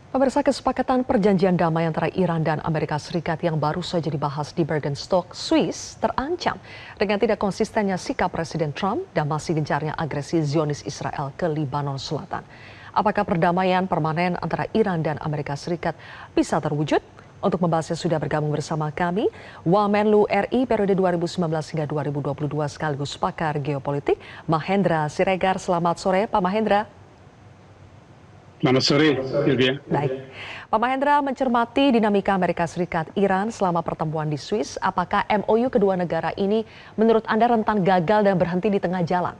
Pemirsa, kesepakatan perjanjian damai antara Iran dan Amerika Serikat yang baru saja dibahas di Bergenstock, Swiss, terancam dengan tidak konsistennya sikap Presiden Trump dan masih gencarnya agresi Zionis Israel ke Lebanon Selatan. Apakah perdamaian permanen antara Iran dan Amerika Serikat bisa terwujud? Untuk membahasnya sudah bergabung bersama kami, Wamenlu RI periode 2019 hingga 2022 sekaligus pakar geopolitik, Mahendra Siregar. Selamat sore, Pak Mahendra. Selamat sore, Sylvia. Baik, Pak Mahendra, mencermati dinamika Amerika Serikat Iran selama pertemuan di Swiss, apakah MOU kedua negara ini menurut Anda rentan gagal dan berhenti di tengah jalan?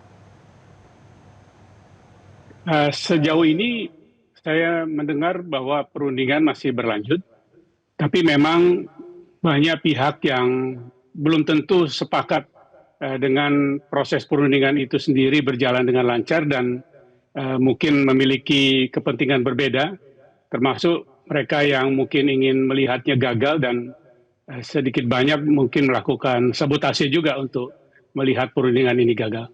Sejauh ini saya mendengar bahwa perundingan masih berlanjut, tapi memang banyak pihak yang belum tentu sepakat dengan proses perundingan itu sendiri berjalan dengan lancar dan mungkin memiliki kepentingan berbeda, termasuk mereka yang mungkin ingin melihatnya gagal dan sedikit banyak mungkin melakukan sabotase juga untuk melihat perundingan ini gagal.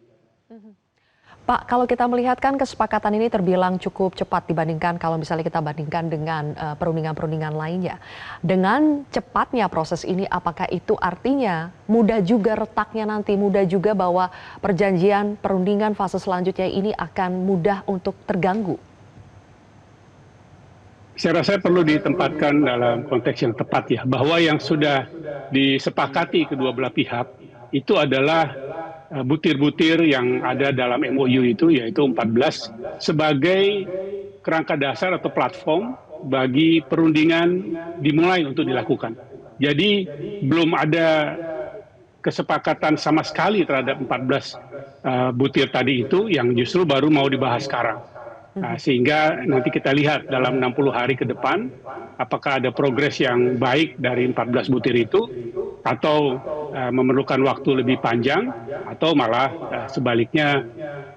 Pak, kalau kita melihat kan kesepakatan ini terbilang cukup cepat dibandingkan kalau misalnya kita bandingkan dengan perundingan-perundingan lainnya. Dengan cepatnya proses ini, apakah itu artinya mudah juga retaknya nanti, mudah juga bahwa perjanjian perundingan fase selanjutnya ini akan mudah untuk terganggu? Saya rasa perlu ditempatkan dalam konteks yang tepat ya, bahwa yang sudah disepakati kedua belah pihak itu adalah butir-butir yang ada dalam MOU itu, yaitu 14, sebagai kerangka dasar atau platform bagi perundingan dimulai untuk dilakukan. Jadi belum ada kesepakatan sama sekali terhadap 14 butir tadi itu yang justru baru mau dibahas sekarang. Sehingga nanti kita lihat dalam 60 hari ke depan apakah ada progres yang baik dari 14 butir itu atau memerlukan waktu lebih panjang atau malah sebaliknya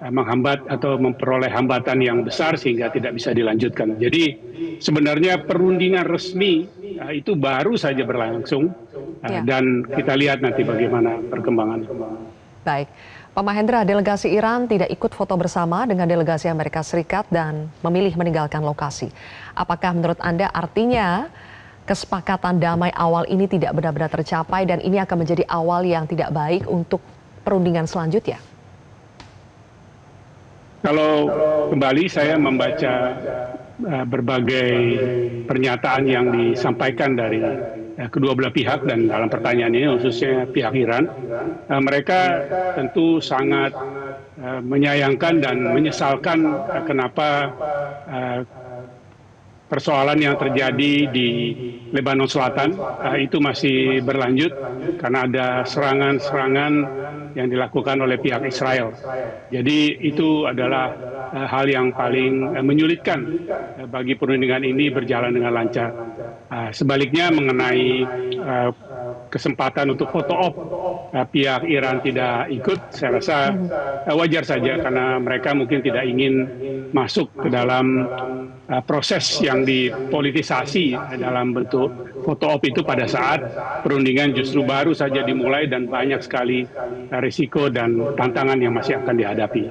menghambat atau memperoleh hambatan yang besar sehingga tidak bisa dilanjutkan. Jadi sebenarnya perundingan resmi itu baru saja berlangsung dan kita lihat nanti bagaimana perkembangan. Baik, Pak Mahendra, delegasi Iran tidak ikut foto bersama dengan delegasi Amerika Serikat dan memilih meninggalkan lokasi. Apakah menurut Anda artinya kesepakatan damai awal ini tidak benar-benar tercapai dan ini akan menjadi awal yang tidak baik untuk perundingan selanjutnya? Kalau kembali saya membaca berbagai pernyataan yang disampaikan dari kedua belah pihak dan dalam pertanyaan ini khususnya pihak Iran, mereka tentu sangat menyayangkan dan menyesalkan kenapa persoalan yang terjadi di Lebanon Selatan itu masih berlanjut karena ada serangan-serangan yang dilakukan oleh pihak Israel. Jadi itu adalah hal yang paling menyulitkan bagi perundingan ini berjalan dengan lancar. Sebaliknya mengenai kesempatan untuk foto op pihak Iran tidak ikut, saya rasa wajar saja karena mereka mungkin tidak ingin masuk ke dalam proses yang dipolitisasi dalam bentuk foto op itu pada saat perundingan justru baru saja dimulai dan banyak sekali risiko dan tantangan yang masih akan dihadapi.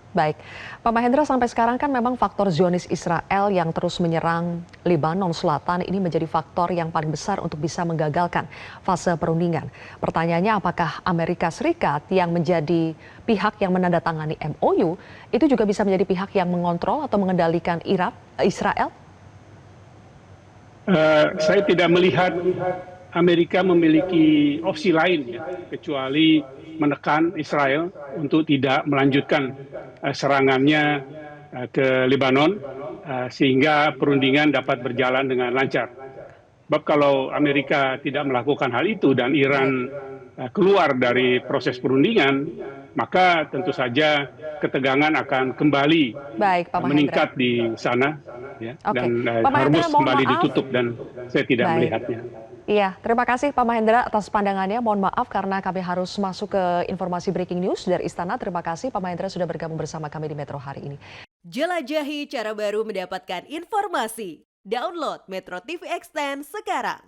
Baik, Pak Mahendra, sampai sekarang kan memang faktor Zionis Israel yang terus menyerang Lebanon Selatan ini menjadi faktor yang paling besar untuk bisa menggagalkan fase perundingan. Pertanyaannya, apakah Amerika Serikat yang menjadi pihak yang menandatangani MOU itu juga bisa menjadi pihak yang mengontrol atau mengendalikan Israel? Saya tidak melihat Amerika memiliki opsi lain ya, kecuali menekan Israel untuk tidak melanjutkan serangannya ke Lebanon sehingga perundingan dapat berjalan dengan lancar. Sebab kalau Amerika tidak melakukan hal itu dan Iran keluar dari proses perundingan, maka tentu saja ketegangan akan kembali meningkat di sana ya, dan harus kembali ditutup dan saya tidak melihatnya. Iya, terima kasih Pak Mahendra atas pandangannya. Mohon maaf karena kami harus masuk ke informasi breaking news dari Istana. Terima kasih Pak Mahendra sudah bergabung bersama kami di Metro hari ini. Jelajahi cara baru mendapatkan informasi. Download Metro TV Extend sekarang.